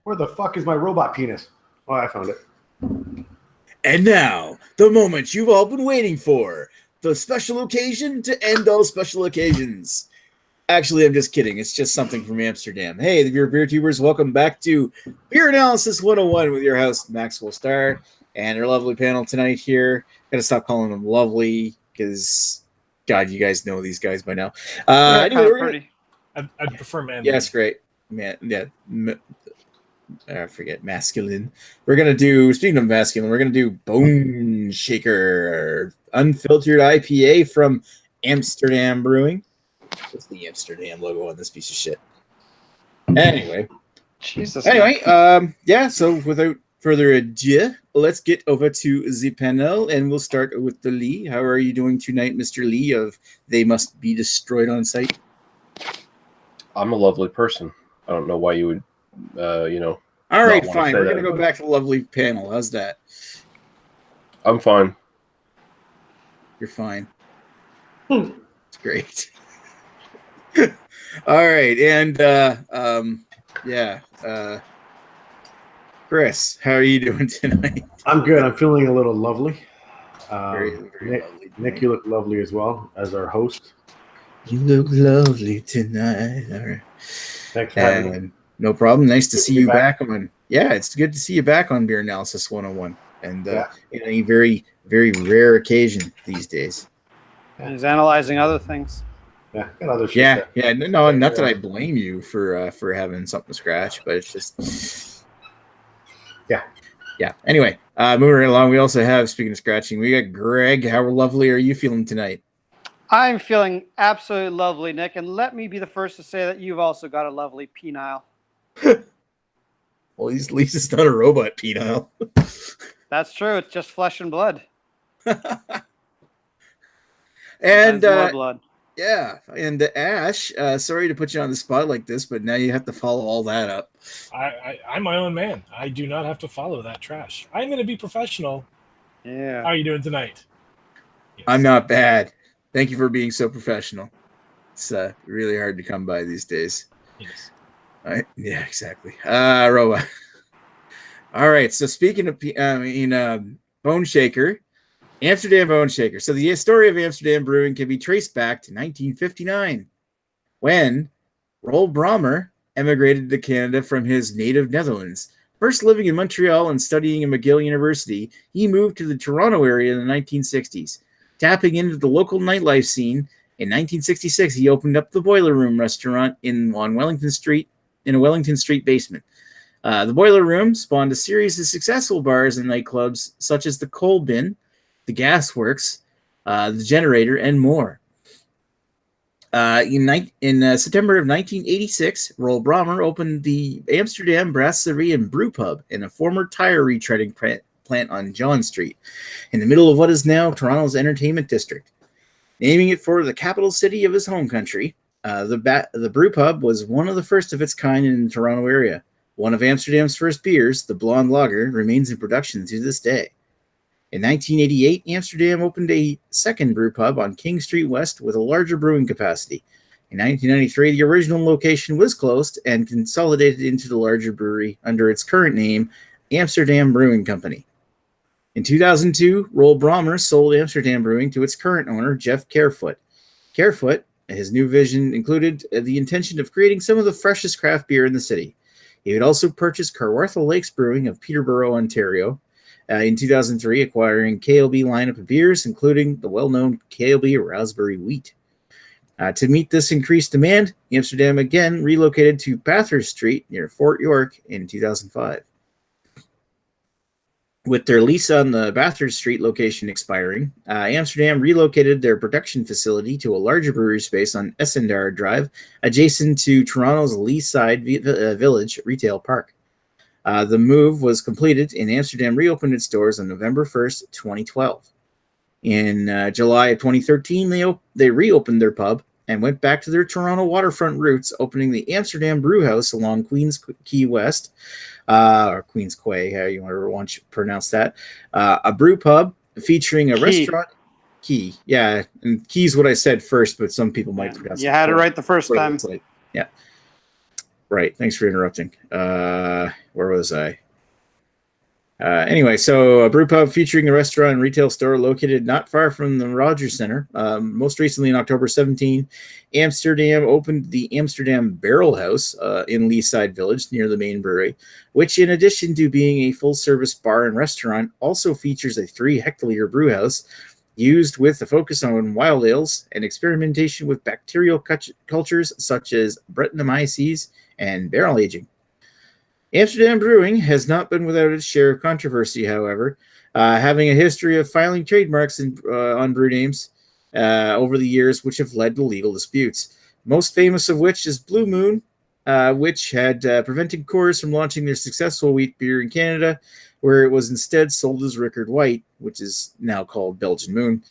Where the fuck is my robot penis? Oh, I found it. And now, the moment you've all been waiting for. The special occasion to end all special occasions. Actually, I'm just kidding. It's just something from Amsterdam. Hey, the beer tubers, welcome back to Beer Analysis 101 with your host, Maxwell Starr, and our lovely panel tonight here. Gotta stop calling them lovely, because, God, you guys know these guys by now. Anyway, I'd prefer man. Yes, great. Man, yeah. I forget masculine. We're gonna do. Speaking of masculine, we're gonna do Boneshaker, unfiltered IPA from Amsterdam Brewing. What's the Amsterdam logo on this piece of shit? Anyway, Jesus. Yeah. So without further ado, let's get over to the panel, and we'll start with the Lee. How are you doing tonight, Mr. Lee? Of They Must Be Destroyed on Sight. I'm a lovely person. I don't know why you would. All right, fine. We're going to go back to the lovely panel. How's that? I'm fine. You're fine. It's great. All right, and Chris, how are you doing tonight? I'm good. I'm feeling a little lovely. Very lovely. Nick, you look lovely as well as our host. You look lovely tonight. All right. Thanks for having me. No problem. Nice to see you back on. Yeah, it's good to see you back on Beer Analysis 101. And in a very, very rare occasion these days. He's analyzing other things. Yeah, got other shit. Yeah. No, not that I blame you for having something to scratch, but it's just. Yeah. Anyway, moving right along, we also have, speaking of scratching, we got Greg. How lovely are you feeling tonight? I'm feeling absolutely lovely, Nick. And let me be the first to say that you've also got a lovely penile. Well, at least it's not a robot penile. That's true. It's just flesh and blood. And blood. Yeah, and Ash, sorry to put you on the spot like this, but now you have to follow all that up. I'm my own man. I do not have to follow that trash. I'm going to be professional. Yeah. How are you doing tonight? Yes. I'm not bad. Thank you for being so professional. It's really hard to come by these days. Yes. Yeah, exactly. Roa. All right, so speaking of Boneshaker, Amsterdam Boneshaker. So the story of Amsterdam brewing can be traced back to 1959, when Roel Brammer emigrated to Canada from his native Netherlands. First living in Montreal and studying at McGill University, he moved to the Toronto area in the 1960s. Tapping into the local nightlife scene, in 1966 he opened up the Boiler Room restaurant on Wellington Street, in a Wellington Street basement. The Boiler Room spawned a series of successful bars and nightclubs such as the Coal Bin, the Gas Works, the Generator, and more. In September of 1986, Roel Brammer opened the Amsterdam Brasserie and Brew Pub in a former tire retreading plant on John Street, in the middle of what is now Toronto's entertainment district. Naming it for the capital city of his home country, the Brew Pub was one of the first of its kind in the Toronto area. One of Amsterdam's first beers, the Blonde Lager, remains in production to this day. In 1988, Amsterdam opened a second brew pub on King Street West with a larger brewing capacity. In 1993, the original location was closed and consolidated into the larger brewery under its current name, Amsterdam Brewing Company. In 2002, Roel Brammer sold Amsterdam Brewing to its current owner, Jeff Carefoot. Carefoot, his new vision included the intention of creating some of the freshest craft beer in the city. He would also purchase Kawartha Lakes Brewing of Peterborough, Ontario, in 2003, acquiring KLB lineup of beers, including the well-known KLB Raspberry Wheat. To meet this increased demand, Amsterdam again relocated to Bathurst Street near Fort York in 2005. With their lease on the Bathurst Street location expiring, Amsterdam relocated their production facility to a larger brewery space on Essendar Drive, adjacent to Toronto's Leaside Village Retail Park. The move was completed, and Amsterdam reopened its doors on November 1st, 2012. In July of 2013, they reopened their pub and went back to their Toronto waterfront roots, opening the Amsterdam Brew House along Queens Quay West, or Queens Quay, how you want to pronounce that, a brew pub featuring a restaurant. Key, yeah, and key's what I said first, but some people might pronounce it. You had it right the first time. Yeah. Right. Thanks for interrupting. Where was I? Anyway, so a brew pub featuring a restaurant and retail store located not far from the Rogers Center. Most recently, in October 17, Amsterdam opened the Amsterdam Barrel House in Leaside Village near the main brewery, which, in addition to being a full-service bar and restaurant, also features a 3-hectoliter brew house used with a focus on wild ales and experimentation with bacterial cultures such as Brettanomyces and barrel aging. Amsterdam Brewing has not been without its share of controversy, however, having a history of filing trademarks on brew names over the years, which have led to legal disputes. Most famous of which is Blue Moon, which had prevented Coors from launching their successful wheat beer in Canada, where it was instead sold as Rickard White, which is now called Belgian Moon.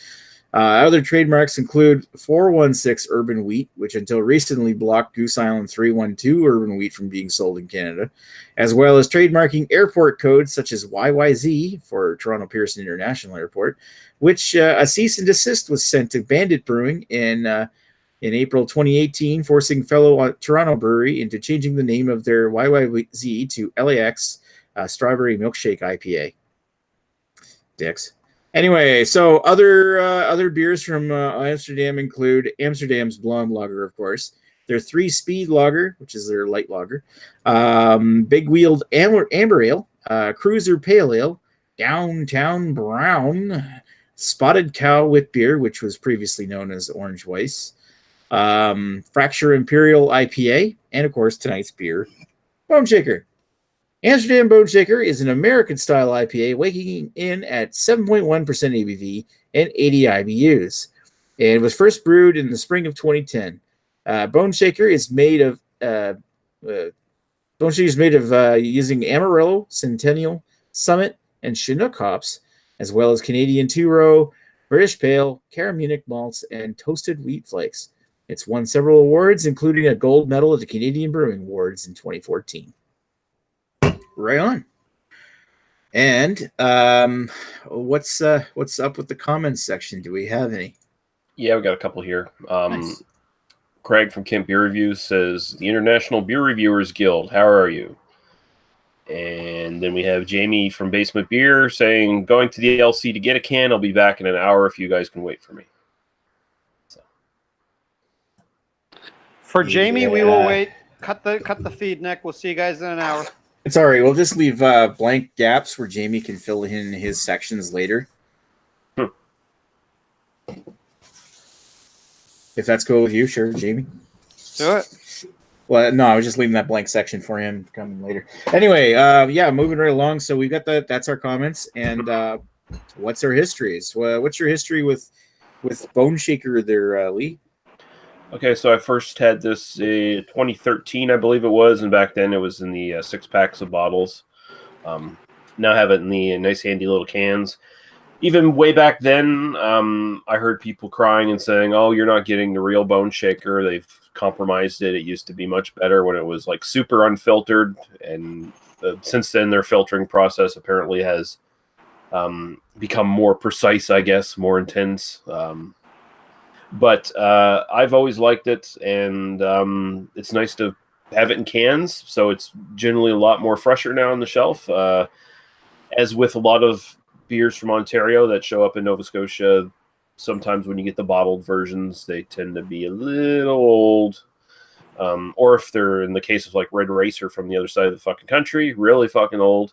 Other trademarks include 416 Urban Wheat, which until recently blocked Goose Island 312 Urban Wheat from being sold in Canada, as well as trademarking airport codes such as YYZ for Toronto Pearson International Airport, which a cease and desist was sent to Bandit Brewing in April 2018, forcing fellow Toronto brewery into changing the name of their YYZ to LAX Strawberry Milkshake IPA. Dicks. Anyway, so other beers from Amsterdam include Amsterdam's Blonde Lager, of course, their 3-Speed Lager, which is their light lager, Big Wheeled Amber Ale, Cruiser Pale Ale, Downtown Brown, Spotted Cow Wit Beer, which was previously known as Orange Weiss, Fracture Imperial IPA, and of course tonight's beer, Boneshaker. Amsterdam Boneshaker is an American-style IPA weighing in at 7.1% ABV and 80 IBUs. It was first brewed in the spring of 2010. Boneshaker is made of using Amarillo, Centennial, Summit, and Chinook hops, as well as Canadian 2-row, British Pale, Caramunic malts, and toasted wheat flakes. It's won several awards, including a gold medal at the Canadian Brewing Awards in 2014. Right on. And what's up with the comments section? Do we have any? Yeah, we got a couple here. Nice. Craig from Kent Beer Reviews says, the International Beer Reviewers Guild, how are you? And then we have Jamie from Basement Beer saying, going to the LC to get a can. I'll be back in an hour if you guys can wait for me. So. For Jamie, we will wait. Cut the feed, Nick. We'll see you guys in an hour. It's all right. We'll just leave blank gaps where Jamie can fill in his sections later. If that's cool with you, sure, Jamie. Do it. Well, no, I was just leaving that blank section for him coming later. Anyway, yeah, moving right along. So we've got that's our comments. And what's our histories? What's your history with Boneshaker there, Lee? Okay, so I first had this 2013, I believe it was, and back then it was in the 6-packs of bottles. Now I have it in the nice handy little cans. Even way back then, I heard people crying and saying, oh, you're not getting the real Boneshaker. They've compromised it. It used to be much better when it was like super unfiltered, and since then their filtering process apparently has become more precise, I guess, more intense. But I've always liked it, and it's nice to have it in cans, so it's generally a lot more fresher now on the shelf. As with a lot of beers from Ontario that show up in Nova Scotia, sometimes when you get the bottled versions, they tend to be a little old. Or if they're, in the case of like Red Racer from the other side of the fucking country, really fucking old.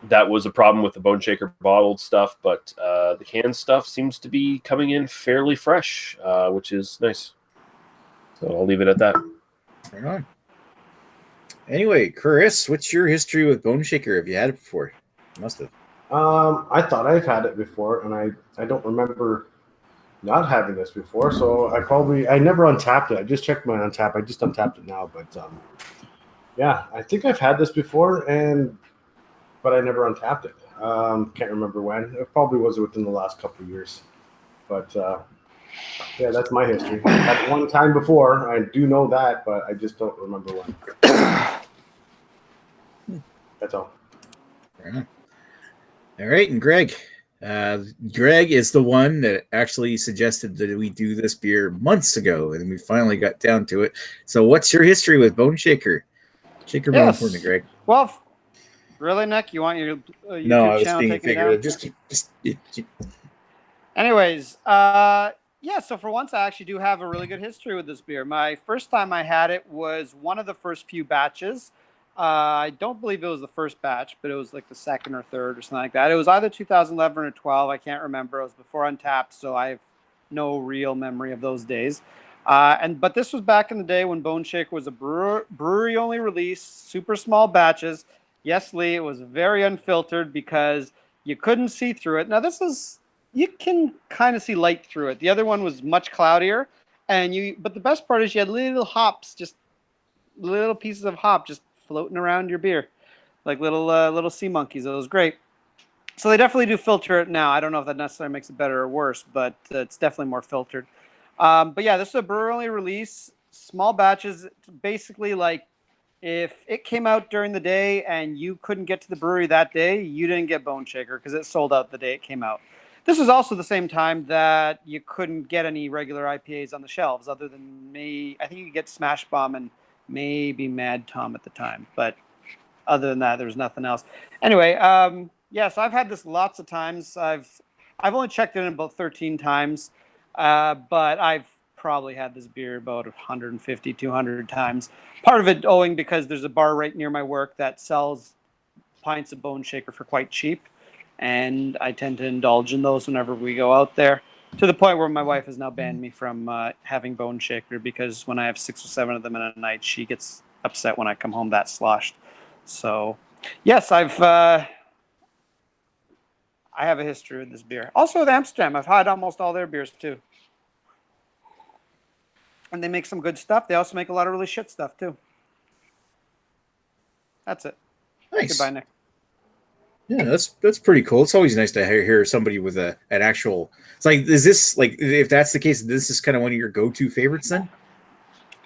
That was a problem with the Boneshaker bottled stuff, but the canned stuff seems to be coming in fairly fresh, which is nice. So I'll leave it at that. Right on. Anyway, Chris, what's your history with Boneshaker? Have you had it before? You must have. I thought I've had it before, and I don't remember not having this before, so I never untapped it. I just checked my untap. I just untapped it now, but yeah, I think I've had this before, but I never untapped it. Can't remember when. It probably was within the last couple of years. But yeah, that's my history. At one time before, I do know that, but I just don't remember when. That's all. All right, and Greg, Greg is the one that actually suggested that we do this beer months ago, and we finally got down to it. So, what's your history with Boneshaker? Shaker Bone for me, Greg. Well, really, Nick? You want your YouTube No, I was channel being taken figurative. down? Anyways, yeah, so for once, I actually do have a really good history with this beer. My first time I had it was one of the first few batches. I don't believe it was the first batch, but it was like the second or third or something like that. It was either 2011 or 12. I can't remember. It was before Untapped, so I have no real memory of those days. But this was back in the day when Boneshaker was a brewery-only release, super small batches. Yes, Lee, it was very unfiltered because you couldn't see through it. Now, you can kind of see light through it. The other one was much cloudier, but the best part is you had little hops, just little pieces of hop just floating around your beer, like little sea monkeys. It was great. So they definitely do filter it now. I don't know if that necessarily makes it better or worse, but it's definitely more filtered. But yeah, this is a brewer-only release, small batches. It's basically like if it came out during the day and you couldn't get to the brewery that day, you didn't get Boneshaker because it sold out the day it came out. This was also the same time that you couldn't get any regular IPAs on the shelves other than I think you could get Smash Bomb and maybe Mad Tom at the time. But other than that, there was nothing else. Anyway, so I've had this lots of times. I've only checked it in about 13 times, but I've probably had this beer about 150, 200 times. Part of it owing because there's a bar right near my work that sells pints of Boneshaker for quite cheap. And I tend to indulge in those whenever we go out there, to the point where my wife has now banned me from having Boneshaker because when I have 6 or 7 of them in a night, she gets upset when I come home that sloshed. So, yes, I have a history with this beer. Also with Amsterdam, I've had almost all their beers too. And they make some good stuff. They also make a lot of really shit stuff too. That's it. Nice. Goodbye, Nick. Yeah, that's pretty cool. It's always nice to hear somebody with an actual. It's like, is this like, if that's the case, this is kind of one of your go-to favorites then?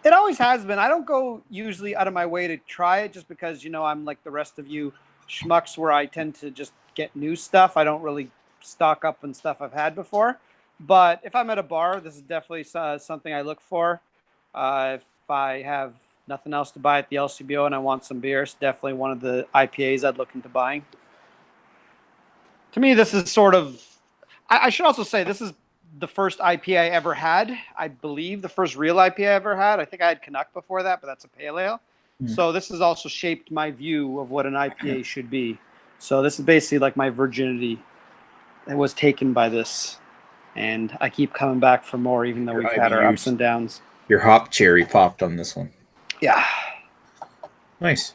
It always has been. I don't go usually out of my way to try it just because, I'm like the rest of you schmucks where I tend to just get new stuff. I don't really stock up on stuff I've had before. But if I'm at a bar, this is definitely something I look for. If I have nothing else to buy at the LCBO and I want some beer, it's definitely one of the IPAs I'd look into buying. To me, this is sort of, I should also say, this is the first IPA I ever had. I believe the first real IPA I ever had. I think I had Canuck before that, but that's a pale ale. So this has also shaped my view of what an IPA should be. So this is basically like my virginity. It was taken by this. And I keep coming back for more, even though we've had our ups and downs. Your hop cherry popped on this one. Yeah. Nice.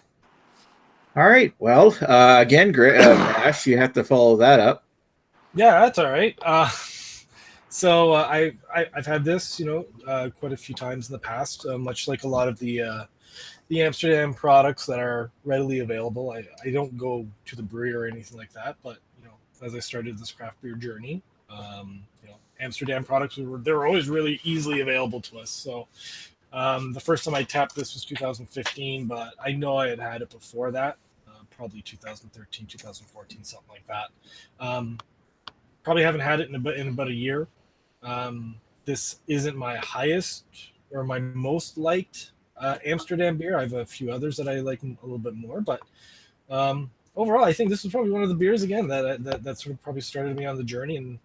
All right. Well, again, Ash, you have to follow that up. Yeah, that's all right. So I've had this, quite a few times in the past, much like a lot of the Amsterdam products that are readily available. I don't go to the brewery or anything like that, but as I started this craft beer journey, Amsterdam products they're always really easily available to us. So the first time I tapped this was 2015, but I know I had it before that, probably 2013, 2014, something like that. Probably haven't had it in about a year. This isn't my highest or my most liked Amsterdam beer. I have a few others that I like a little bit more, but overall, I think this was probably one of the beers again that sort of probably started me on the journey, and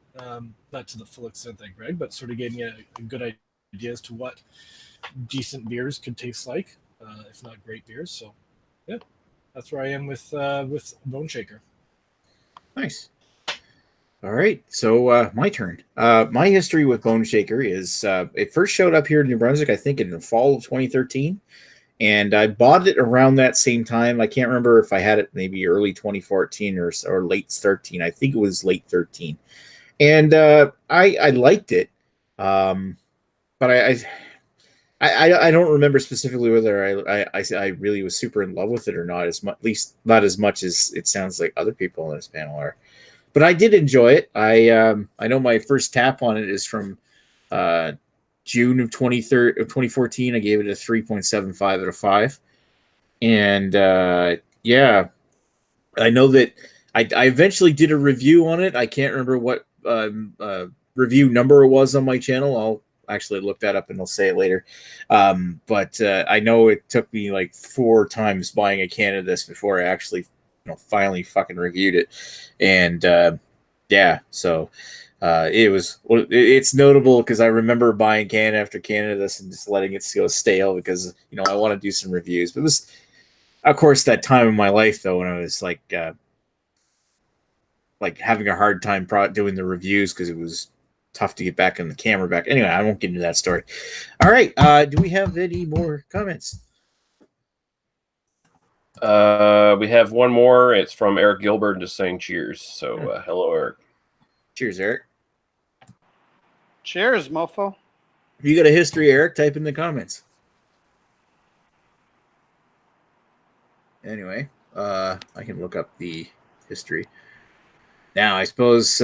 not to the full extent that Greg, but sort of gave me a good idea as to what decent beers could taste like, if not great beers. So, yeah, that's where I am with Boneshaker. Nice. All right, so my turn. My history with Boneshaker is it first showed up here in New Brunswick, I think, in the fall of 2013. And I bought it around that same time. I can't remember if I had it maybe early 2014 or late 13. I think it was late 13. And I liked it. But I don't remember specifically whether I really was super in love with it or not, at least not as much as it sounds like other people on this panel are. But I did enjoy it. I know my first tap on it is from June of 2014. I gave it a 3.75 out of 5. And yeah, I know that I eventually did a review on it. I can't remember what review number it was on my channel. I'll actually look that up and I'll say it later. But I know it took me like 4 times buying a can of this before I actually, finally fucking reviewed it. And yeah, so it's notable because I remember buying can after can of this and just letting it go stale because I want to do some reviews. But it was, of course, that time in my life though when I was like having a hard time doing the reviews because it was tough to get back in the camera back. Anyway, I won't get into that story. All right. Do we have any more comments? We have one more. It's from Eric Gilbert just saying cheers. So hello, Eric. Cheers, Eric. Cheers, mofo. If you got a history, Eric, type in the comments. Anyway, I can look up the history. Now, I suppose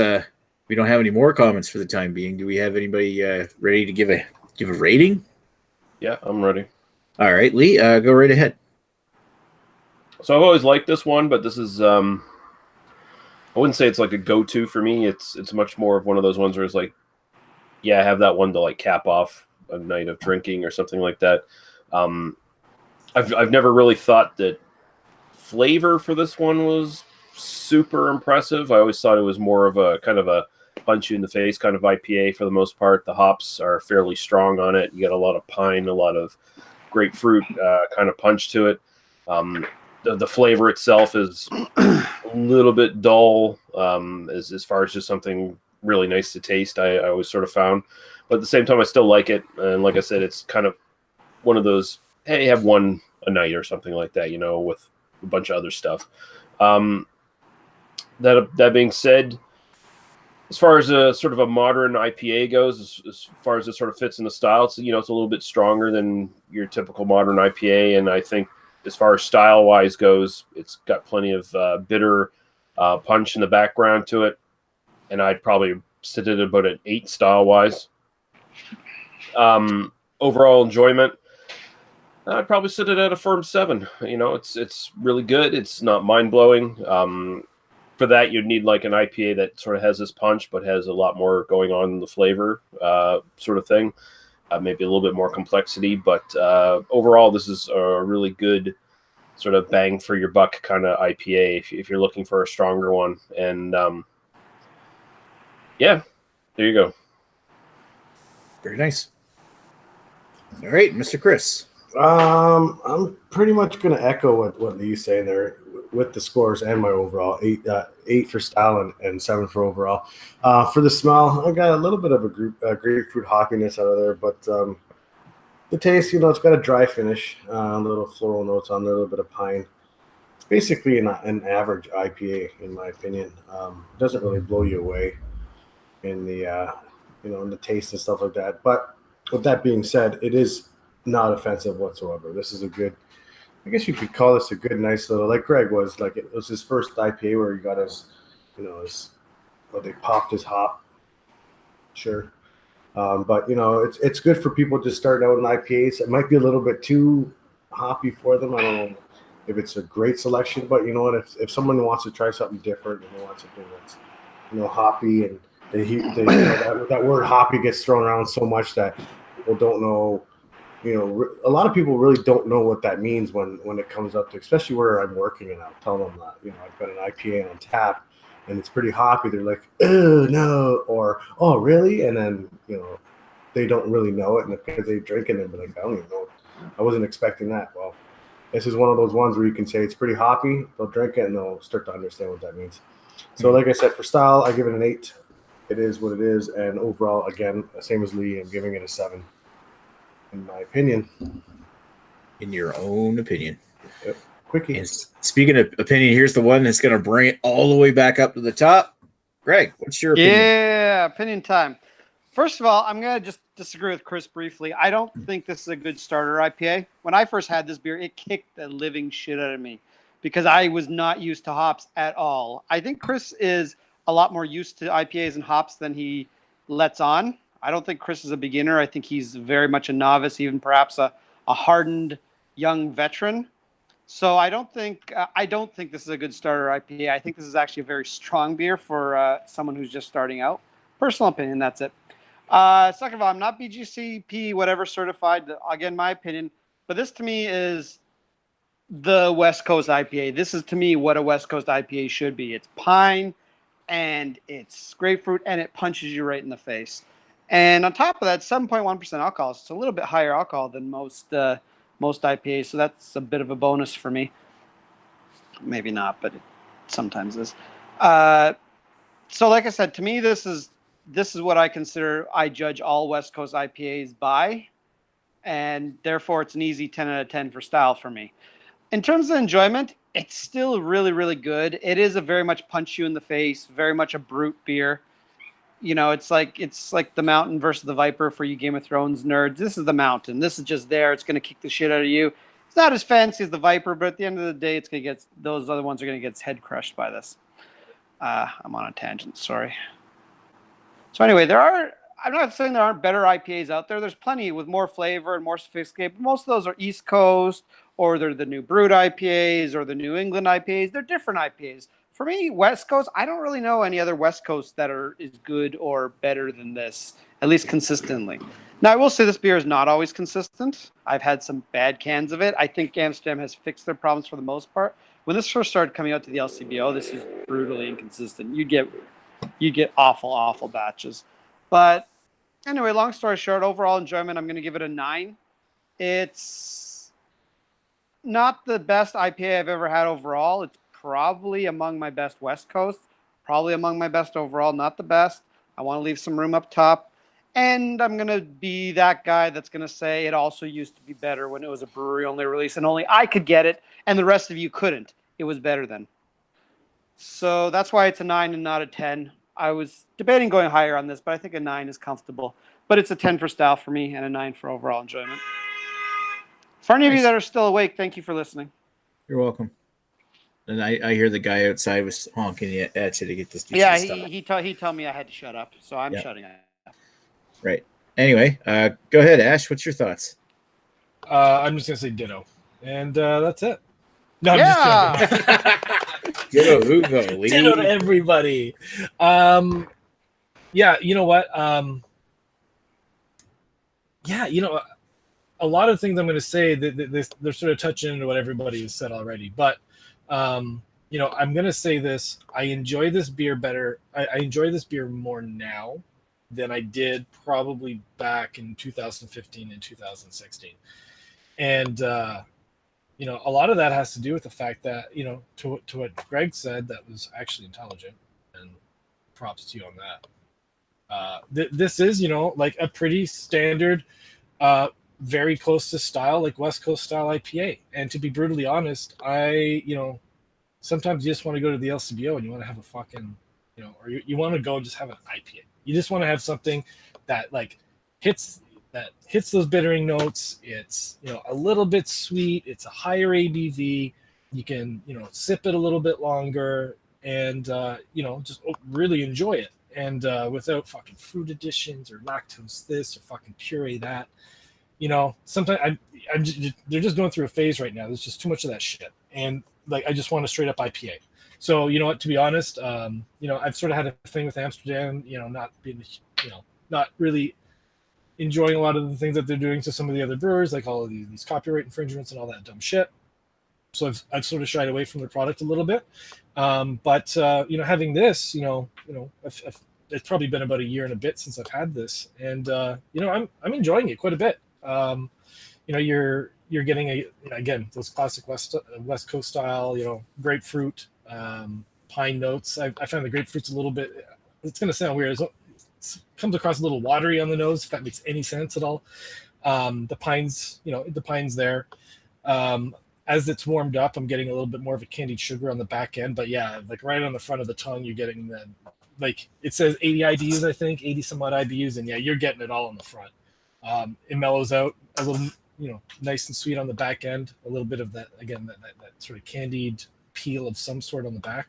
we don't have any more comments for the time being. Do we have anybody ready to give a rating? Yeah, I'm ready. All right, Lee, go right ahead. So I've always liked this one, but this is I wouldn't say it's like a go-to for me. It's much more of one of those ones where it's like, yeah, I have that one to like cap off a night of drinking or something like that. I've never really thought that flavor for this one was super impressive. I always thought it was more of a kind of a punch you in the face kind of IPA for the most part. The hops are fairly strong on it. You get a lot of pine, a lot of grapefruit kind of punch to it. The flavor itself is a little bit dull as far as just something really nice to taste. I always sort of found, but at the same time I still like it. And like I said, it's kind of one of those, hey, have one a night or something like that, with a bunch of other stuff. That being said, as far as a sort of a modern IPA goes, as far as it sort of fits in the style, it's a little bit stronger than your typical modern IPA. And I think as far as style wise goes, it's got plenty of bitter punch in the background to it. And I'd probably sit it about an 8 style wise. Overall enjoyment, I'd probably sit it at a firm 7. It's really good. It's not mind blowing. For that, you'd need like an IPA that sort of has this punch, but has a lot more going on in the flavor sort of thing. Maybe a little bit more complexity. But overall, this is a really good sort of bang for your buck kind of IPA if you're looking for a stronger one. And yeah, there you go. Very nice. All right, Mr. Chris. I'm pretty much going to echo what Lee's saying there with the scores and my overall 8 for style and 7 for overall. For the smell, I got a little bit of a grapefruit hoppiness out of there, but the taste, it's got a dry finish, a little floral notes on there, a little bit of pine. It's basically an average IPA in my opinion. It doesn't really blow you away in the in the taste and stuff like that. But with that being said, it is not offensive whatsoever. This is a good, I guess you could call this a good, nice little, like Greg was, like it was his first IPA where he got his, they popped his hop. Sure. But it's good for people just starting out in IPAs. It might be a little bit too hoppy for them. I don't know if it's a great selection, but you know what, if someone wants to try something different and they want something that's, hoppy, and that word hoppy gets thrown around so much that people don't know. A lot of people really don't know what that means when it comes up to, especially where I'm working, and I'll tell them that, I've got an IPA on tap and it's pretty hoppy. They're like, oh no, or oh really? And then, they don't really know it. And because they drink it, they'll be like, I don't even know. I wasn't expecting that. Well, this is one of those ones where you can say it's pretty hoppy. They'll drink it and they'll start to understand what that means. So like I said, for style, I give it an 8. It is what it is. And overall, again, same as Lee, I'm giving it a 7. In my opinion. In your own opinion. Yep. Quickie. And speaking of opinion, here's the one that's going to bring it all the way back up to the top. Greg, what's your opinion? Yeah, opinion time. First of all, I'm going to just disagree with Chris briefly. I don't think this is a good starter IPA. When I first had this beer, it kicked the living shit out of me because I was not used to hops at all. I think Chris is a lot more used to IPAs and hops than he lets on. I don't think Chris is a beginner. I think he's very much a novice, even perhaps a hardened young veteran. So I don't think this is a good starter IPA. I think this is actually a very strong beer for someone who's just starting out. Personal opinion, that's it. Second of all, I'm not BGCP whatever certified. Again, my opinion, but this to me is the West Coast IPA. This is to me what a West Coast IPA should be. It's pine and it's grapefruit and it punches you right in the face. And on top of that, 7.1% alcohol. So it's a little bit higher alcohol than most IPAs. So that's a bit of a bonus for me. Maybe not, but it sometimes is. So like I said, to me, this is what I judge all West Coast IPAs by, and therefore it's an easy 10 out of 10 for style for me. In terms of enjoyment, it's still really, really good. It is a very much punch you in the face, very much a brute beer. You know, it's like the Mountain versus the Viper for you Game of Thrones nerds. This is the Mountain. This is just there. It's going to kick the shit out of you. It's not as fancy as the Viper, but at the end of the day, it's going to get those other ones are going to get its head crushed by this. I'm on a tangent. Sorry. So anyway, I'm not saying there aren't better IPAs out there. There's plenty with more flavor and more sophisticated. But most of those are East Coast, or they're the new Brut IPAs, or the New England IPAs. They're different IPAs. For me, West Coast, I don't really know any other West Coast that is good or better than this, at least consistently. Now, I will say this beer is not always consistent. I've had some bad cans of it. I think Amsterdam has fixed their problems for the most part. When this first started coming out to the LCBO, this is brutally inconsistent. You get awful batches. But anyway, long story short, overall enjoyment, I'm going to give it a 9. It's not the best IPA I've ever had overall. It's probably among my best West Coast, probably among my best overall, not the best. I want to leave some room up top. And I'm going to be that guy that's going to say it also used to be better when it was a brewery-only release and only I could get it and the rest of you couldn't. It was better then. So that's why it's a 9 and not a 10. I was debating going higher on this, but I think a 9 is comfortable. But it's a 10 for style for me and a 9 for overall enjoyment. For any of you that are still awake, thank you for listening. You're welcome. And I hear the guy outside was honking at you to get this. Yeah, he told me I had to shut up, so I'm shutting up. Right. Anyway, go ahead, Ash. What's your thoughts? I'm just gonna say ditto, and that's it. No, I'm just kidding. Ditto, Hugo. Ditto to everybody. Yeah, you know what? Yeah, you know, a lot of things I'm going to say that they're sort of touching into what everybody has said already. But you know, I'm going to say this: I enjoy this beer better. I enjoy this beer more now than I did probably back in 2015 and 2016. And you know, a lot of that has to do with the fact that, you know, to what Greg said, that was actually intelligent, and props to you on that. This is, you know, like a pretty standard, very close to style, like West Coast style IPA. And to be brutally honest, you know, sometimes you just want to go to the LCBO and you want to have a fucking, you know, or you want to go and just have an IPA. You just want to have something that like hits those bittering notes. It's, you know, a little bit sweet. It's a higher ABV. You can, you know, sip it a little bit longer and, you know, just really enjoy it. And without fucking fruit additions or lactose this or fucking puree that. You know, sometimes they're just going through a phase right now. There's just too much of that shit. And like, I just want a straight up IPA. So, you know what, to be honest, you know, I've sort of had a thing with Amsterdam, you know, not being, you know, not really enjoying a lot of the things that they're doing to some of the other brewers, like all of these copyright infringements and all that dumb shit. So I've sort of shied away from their product a little bit. But you know, having this, you know, it's probably been about a year and a bit since I've had this, and you know, I'm enjoying it quite a bit. You know, you're getting again those classic West Coast style, you know, grapefruit, pine notes. I find the grapefruit's a little bit. It's gonna sound weird. It comes across a little watery on the nose, if that makes any sense at all. The pines, you know, the pines there. As it's warmed up, I'm getting a little bit more of a candied sugar on the back end. But yeah, like right on the front of the tongue, you're getting the, like it says 80 IBUs, I think, 80 some odd IBUs, and yeah, you're getting it all on the front. It mellows out a little, you know, nice and sweet on the back end. A little bit of that, again, that sort of candied peel of some sort on the back.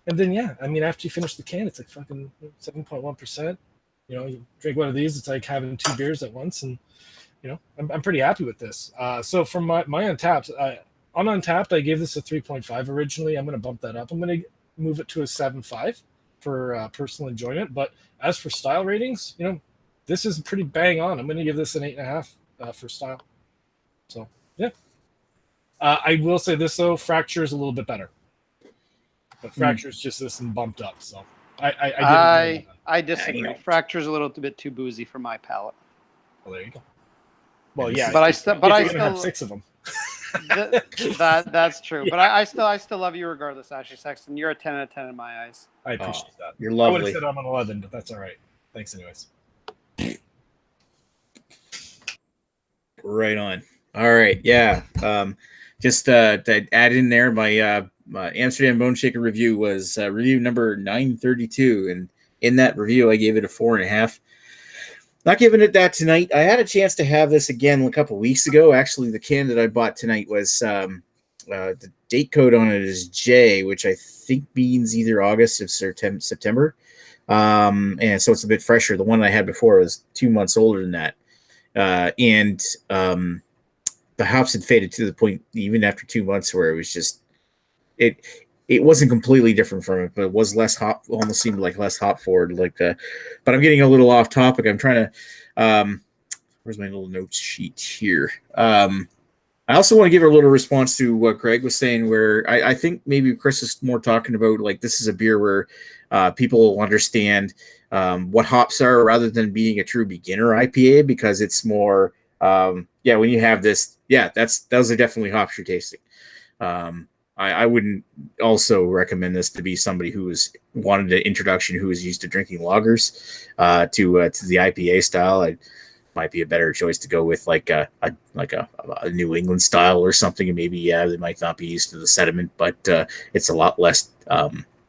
And then, yeah, I mean, after you finish the can, it's like fucking 7.1%. You know, you drink one of these, it's like having 2 beers at once. And, you know, I'm pretty happy with this. So from my Untapped, on Untapped, I gave this a 3.5 originally. I'm going to bump that up. I'm going to move it to a 7.5 for personal enjoyment. But as for style ratings, this is pretty bang on. I'm going to give this an 8.5 for style. So, yeah. I will say this, though. Fracture is a little bit better. But Fracture is just this and bumped up. So, I disagree. Fracture's a little bit too boozy for my palate. Well, there you go. Well, yeah. But I still have 6 of them. That's true. But I still love you regardless, Ashley Sexton. You're a 10 out of 10 in my eyes. I appreciate that. You're I lovely. would have said I'm an 11, but that's all right. Thanks, anyways. Right on. All right. Yeah. Just to add in there, my Amsterdam Boneshaker review was review number 932, and in that review, I gave it a 4.5. Not giving it that tonight. I had a chance to have this again a couple weeks ago. Actually, the can that I bought tonight was the date code on it is J, which I think means either August or September. And so it's a bit fresher. The one I had before was 2 months older than that. And the hops had faded to the point, even after 2 months, where it was just it wasn't completely different from it, but it was less hop. Almost seemed like less hop forward. But I'm getting a little off topic. I'm trying to. Where's my little notes sheet here? I also want to give a little response to what Greg was saying, where I think maybe Chris is more talking about like this is a beer where people will understand what hops are rather than being a true beginner IPA, because it's more when you have this, those are definitely hops you're tasting. I wouldn't also recommend this to be somebody who wanted an introduction, who is used to drinking lagers to the IPA style. It might be a better choice to go with like a New England style or something, and maybe they might not be used to the sediment, but it's a lot less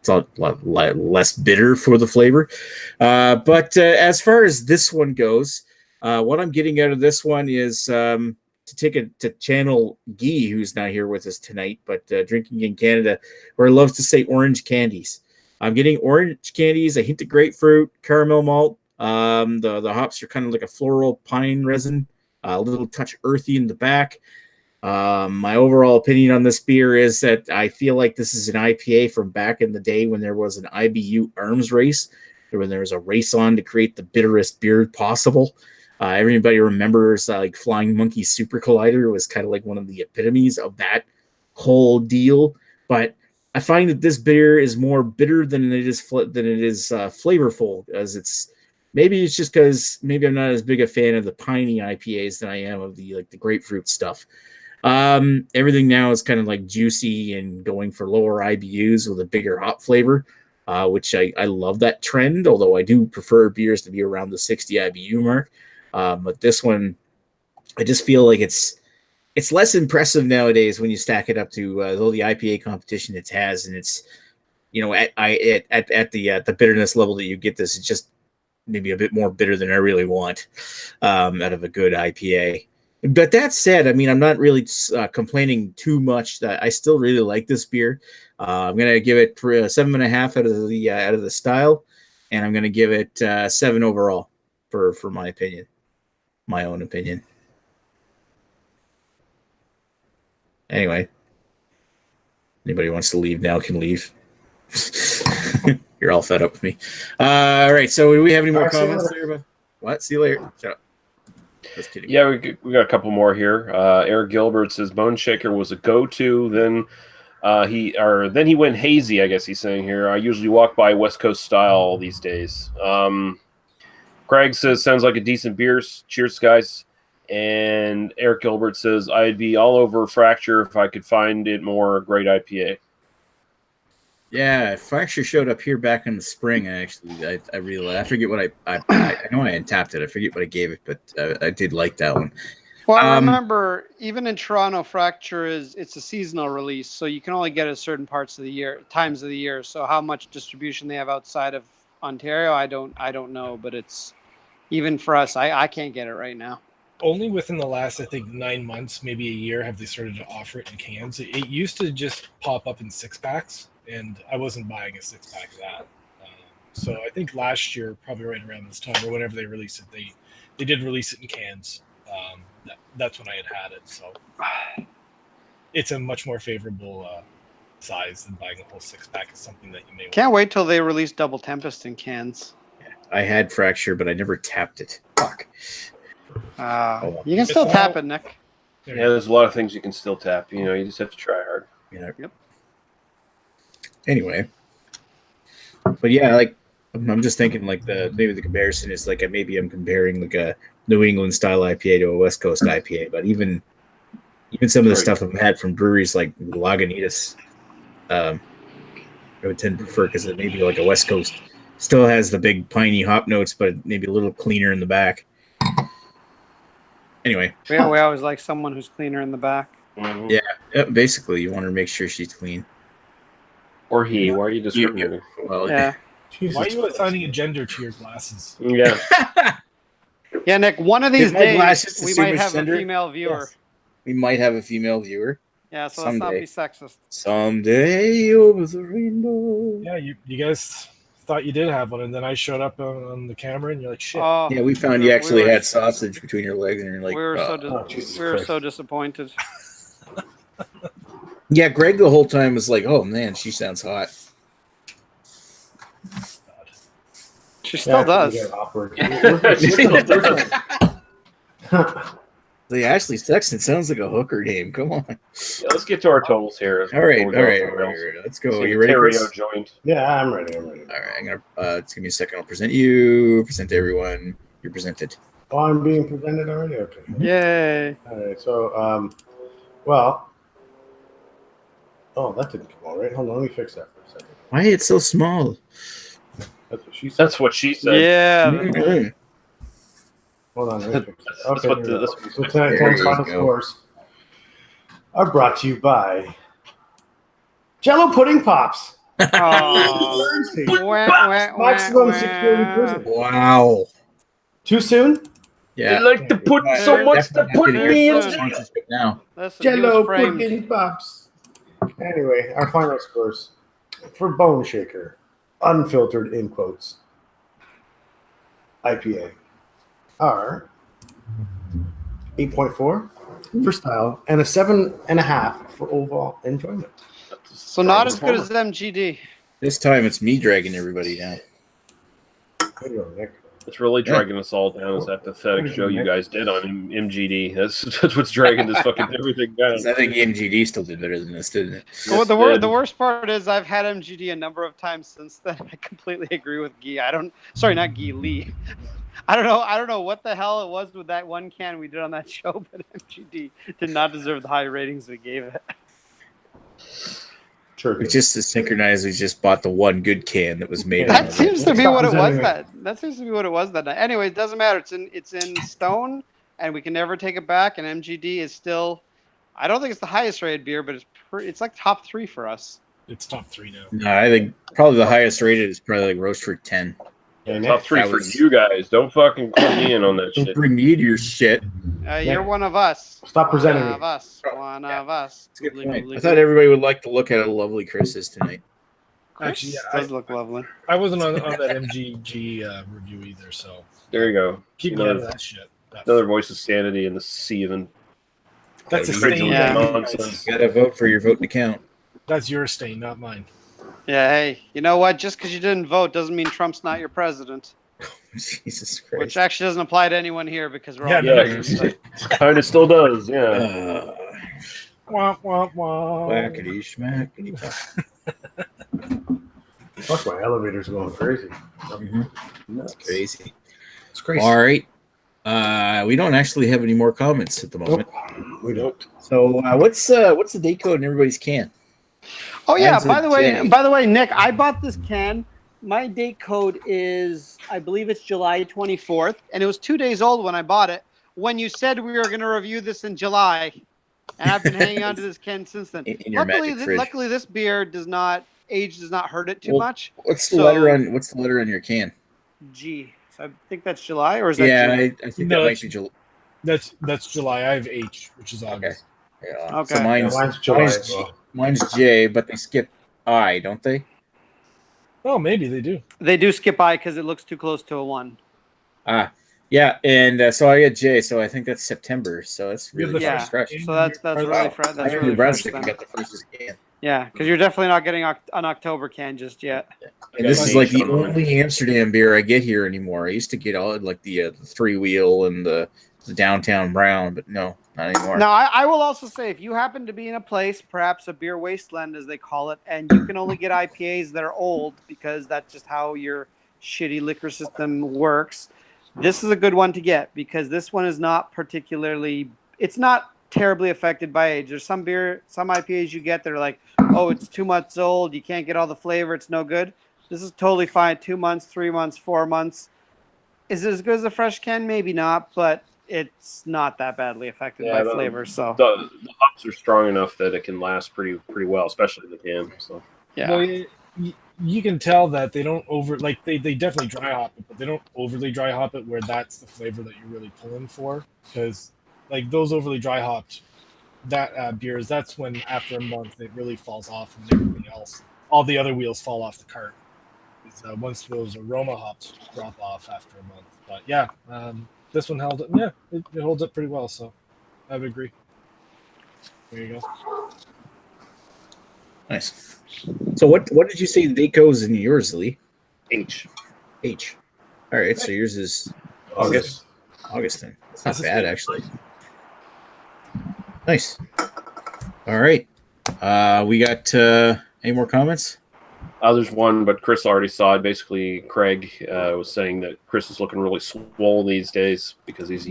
less bitter for the flavor. But as far as this one goes, what I'm getting out of this one is to channel Guy, who's not here with us tonight, but drinking in Canada, where he loves to say orange candies. I'm getting orange candies, a hint of grapefruit, caramel malt. The hops are kind of like a floral pine resin, a little touch earthy in the back. My overall opinion on this beer is that I feel like this is an IPA from back in the day when there was an IBU arms race, when there was a race on to create the bitterest beer possible. Everybody remembers like Flying Monkey Super Collider was kind of like one of the epitomes of that whole deal. But I find that this beer is more bitter than it is flavorful, as it's just because maybe I'm not as big a fan of the piney IPAs than I am of the grapefruit stuff. Everything now is kind of like juicy and going for lower IBUs with a bigger hop flavor, which I love that trend, although I do prefer beers to be around the 60 IBU mark. But this one, I just feel like it's less impressive nowadays when you stack it up to all the IPA competition it has, and it's at the bitterness level that you get this, it's just maybe a bit more bitter than I really want out of a good IPA. But that said, I mean, I'm not really complaining too much. That I still really like this beer. I'm gonna give it 7.5 out of the style, and I'm gonna give it 7 overall for my opinion. My own opinion. Anyway, anybody wants to leave now can leave. You're all fed up with me. All right, so do we have any more comments there? What? See you later. Shut up. Just kidding. Yeah, we got a couple more here. Eric Gilbert says Boneshaker was a go-to. Then he went hazy, I guess he's saying here. I usually walk by West Coast style these days. Craig says, sounds like a decent beer. Cheers, guys. And Eric Gilbert says, I'd be all over Fracture if I could find it more great IPA. Yeah, Fracture showed up here back in the spring. I really, I forget what I know I untapped it. I forget what I gave it, but I did like that one. Well, I remember even in Toronto, Fracture it's a seasonal release, so you can only get it certain times of the year. So how much distribution they have outside of Ontario, I don't know, but it's even for us, I can't get it right now. Only within the last, I think, 9 months, maybe a year, have they started to offer it in cans. It used to just pop up in 6-packs, and I wasn't buying a 6-pack of that. So I think last year, probably right around this time, or whenever they released it, they did release it in cans. That's when I had it. So it's a much more favorable size than buying a whole 6-pack. Is something that you may Can't wait till they release Double Tempest in cans. I had Fracture, but I never tapped it. Fuck. You can still tap it, Nick. Yeah, there's a lot of things you can still tap. You know, you just have to try hard. Yeah. Yep. Anyway, but yeah, like I'm just thinking, like maybe the comparison is like maybe I'm comparing like a New England style IPA to a West Coast IPA, but even some of the stuff I've had from breweries like Lagunitas, I would tend to prefer because it maybe like a West Coast still has the big piney hop notes, but maybe a little cleaner in the back. Anyway, We always like someone who's cleaner in the back. Mhm. yeah, basically you want to make sure she's clean. Or he. Why are you discriminating? Well, Yeah. Jesus Why are you Christ. assigning a gender to your glasses? Yeah. Yeah, Nick, one of these Did my glasses days we assume might a have gender? a female viewer. Yes. we might have a female viewer Yeah, so let's not Someday. be sexist. someday over the rainbow. Yeah, you guys thought you did have one, and then I showed up on the camera, and you're like, shit. Oh, Yeah, we found we you were- actually we were- had sausage between your legs, and you're like, we were Jesus we were Christ. so disappointed. yeah. Greg the whole time was like, oh man, she sounds hot. She still does. Yeah, awkward. The Ashley Sexton sounds like a hooker name. Come on. Yeah, let's get to our totals here. All right, before we go off the all rails. right. Let's go. See You the ready, Terrio Chris? joint. Yeah, I'm ready. All right, I'm gonna. Just give me a second. I'll present you. Present everyone. You're presented. Oh, I'm being presented already? Okay. Yay. All right. So, well. Oh, that didn't come out right. Hold on. Let me fix that for a second. Why it's so small? That's what she said. That's what she said. Yeah. Mhm. Hold on. Let me fix that. That's Okay. what here the- we go. that's- So There tonight's you final go. scores are brought to you by Jello Pudding Pops. Oh. Currency. Maximum Maximum security prison. Wow. Too soon? Yeah. They like to put so much to Definitely put not me in. getting sponsorship now. Listen, he Jello was framed. Pudding Pops. Anyway, our final scores for Boneshaker, unfiltered in quotes, IPA are 8.4 for style and a 7.5 for overall enjoyment. So not as good as MGD. This time it's me dragging everybody down. There you go, Nick. It's really dragging us all down. Is that pathetic show you guys did on MGD? That's what's dragging this fucking everything down. 'Cause I think MGD still did better than this, didn't it? Well, Yes, the did. worst part is I've had MGD a number of times since then. I completely agree with Guy. Not Guy, Lee. I don't know what the hell it was with that one can we did on that show, but MGD did not deserve the high ratings we gave it. Sure. We just as synchronized. We just bought the one good can that was made. That seems to be Stop what it us was. anyway. That seems to be what it was that night. Anyway, it doesn't matter. It's in stone, and we can never take it back. And MGD is still, I don't think it's the highest rated beer, but it's like top 3 for us. It's top 3 now. No, I think probably the highest rated is probably like Roastford 10. Yeah, Top Nick. 3 That for was- you guys. Don't fucking quote me in on that Don't shit. bring me to your shit. You're one of us. Stop presenting One me. of us. One of us. That's a good Googly, point. googly, I thought everybody would like to look at how lovely Chris is tonight. Actually, Chris yeah, does look lovely. I wasn't on that MGG review either, so There you go. keep me out of that shit. Another voice of sanity in the sea of That's a Crazy stain. Yeah. nonsense. You gotta vote for your vote to count. That's your stain, not mine. Yeah, hey, you know what? Just because you didn't vote doesn't mean Trump's not your president. Jesus Christ. Which actually doesn't apply to anyone here because we're Yeah, all no, members. Yeah, kind of still does. Yeah. Wah, wah, wah. Whackity schmackity. Fuck, my elevator's going crazy. That's crazy. It's crazy. All right. We don't actually have any more comments at the moment. Nope. We don't. So what's the date code in everybody's can? Oh yeah, Mine's a by J. the way, Nick, I bought this can. My date code is, I believe it's July 24th, and it was 2 days old when I bought it. When you said we were going to review this in July, and I've been hanging on to this can since then. In your magic fridge. Luckily, this beer does not hurt it too Well, much. What's the So- letter on your can? G. So I think that's July, or is that Yeah, June? I think No, that might it's- be July. That's July. I have H, which is August. Yeah. Okay. So mine's, Yeah, mine's July mine's, as well. mine's J, but they skip I, don't they? Oh, maybe they do. They do skip I because it looks too close to a 1. Ah, Yeah, and so I got Jay, so I think that's September. So that's You have really the Yeah. fresh. So that's really fresh. That's really fresh. I Then. got the first can. Yeah, because you're definitely not getting an October can just yet. And this is like the only Amsterdam beer I get here anymore. I used to get all like the 3-wheel and the downtown brown, but no, not anymore. Now, I will also say, if you happen to be in a place, perhaps a beer wasteland, as they call it, and you can only get IPAs that are old because that's just how your shitty liquor system works, this is a good one to get because this one is not particularly, it's not terribly affected by age. There's some IPAs you get that are like, oh, it's 2 months old, you can't get all the flavor, it's no good. This is totally fine. 2 months, 3 months, 4 months. Is it as good as a fresh can? Maybe not, but it's not that badly affected by flavor. So the hops are strong enough that it can last pretty well, especially in the can. So yeah. Well, you can tell that they don't they definitely dry hop it, but they don't overly dry hop it where that's the flavor that you're really pulling for. Because like those overly dry hopped beers, that's when after a month it really falls off and everything else, all the other wheels fall off the cart. Once those aroma hops drop off after a month. But yeah, this one held up. Yeah, it holds up pretty well. So I would agree. There you go. Nice. So what did you say the date goes in yours, Lee? H. All right, so yours is August. August then. It's not bad actually. Nice. All right. We got any more comments? There's one, but Chris already saw it. Basically, Craig was saying that Chris is looking really swole these days because he's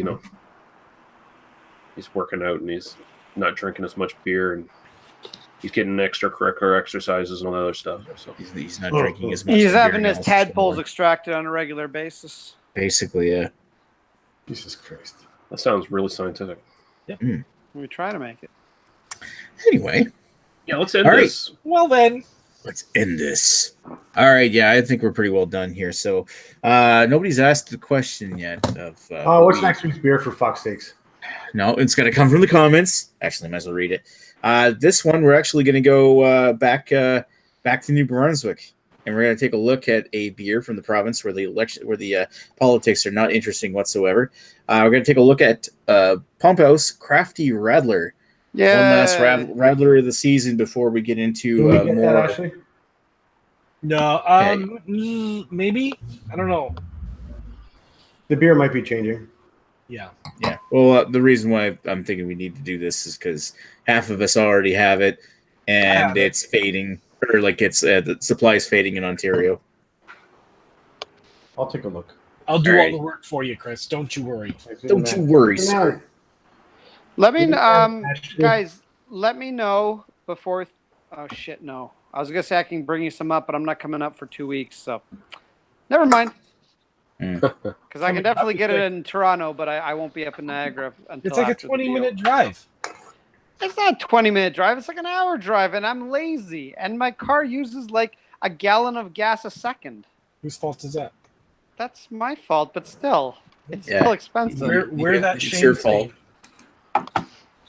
working out and he's not drinking as much beer and he's getting extracurricular exercises and all that other stuff. So he's not drinking as much. He's having his tadpoles extracted on a regular basis. Basically, yeah. Jesus Christ. That sounds really scientific. Yeah. We try to make it. Anyway. Yeah, let's end all this. Right. Well then. Let's end this. All right, yeah, I think we're pretty well done here. So nobody's asked the question yet of what's next week's beer, for fuck's sakes? No, it's gonna come from the comments. Actually, I might as well read it. This one we're actually gonna go back to New Brunswick, and we're gonna take a look at a beer from the province where the politics are not interesting whatsoever. We're gonna take a look at Pump House Crafty Radler. Yeah. One last Radler of the season before we get into Can we get more. that, Ashley? No, maybe, I don't know. The beer might be changing. Yeah. Well, the reason why I'm thinking we need to do this is because half of us already have it, and it's fading, or like it's the supply is fading in Ontario. I'll take a look. I'll do all the work for you, Chris. Don't you worry. Don't you worry, sir. Let me, guys. Let me know before. Oh shit, no. I was gonna say I can bring you some up, but I'm not coming up for 2 weeks, so never mind. Because I can definitely get it in Toronto, but I won't be up in Niagara until it's like a after the 20-minute drive. It's not a 20-minute drive. It's like an hour drive, and I'm lazy, and my car uses like a gallon of gas a second. Whose fault is that? That's my fault, but still, it's still expensive. Where that it's your fault.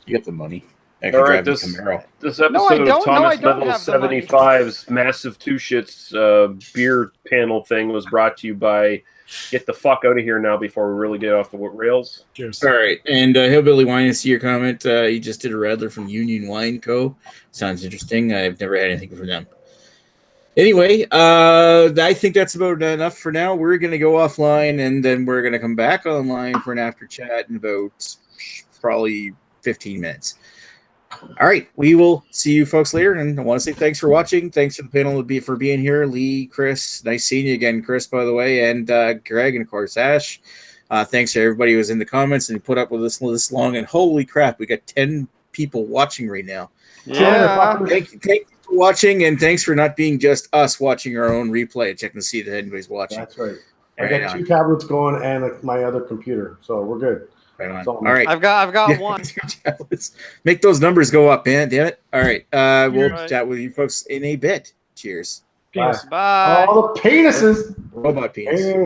You got the money. I can drive this Camaro. This episode of Thomas Metal 75's Massive Two Shits beer panel thing was brought to you by Get the Fuck Out of Here Now before we really get off the rails. Cheers. All right, and Hillbilly Wine, I see your comment. He just did a Radler from Union Wine Co. Sounds interesting. I've never had anything from them. Anyway, I think that's about enough for now. We're going to go offline, and then we're going to come back online for an after chat in about probably 15 minutes. All right, we will see you folks later, and I want to say thanks for watching. Thanks to the panel for being here. Lee, Chris, nice seeing you again, Chris, by the way, and Greg, and of course Ash. Thanks to everybody who was in the comments and put up with this long. And holy crap, we got 10 people watching right now. Yeah. Thank you for watching, and thanks for not being just us watching our own replay, checking to see that anybody's watching. That's right. I got 2 tablets going and my other computer, so we're good. Right on. All right. I've got one. Make those numbers go up, man. Damn it. All right. We'll chat with you folks in a bit. Cheers. Bye. All the penises. Robot penis.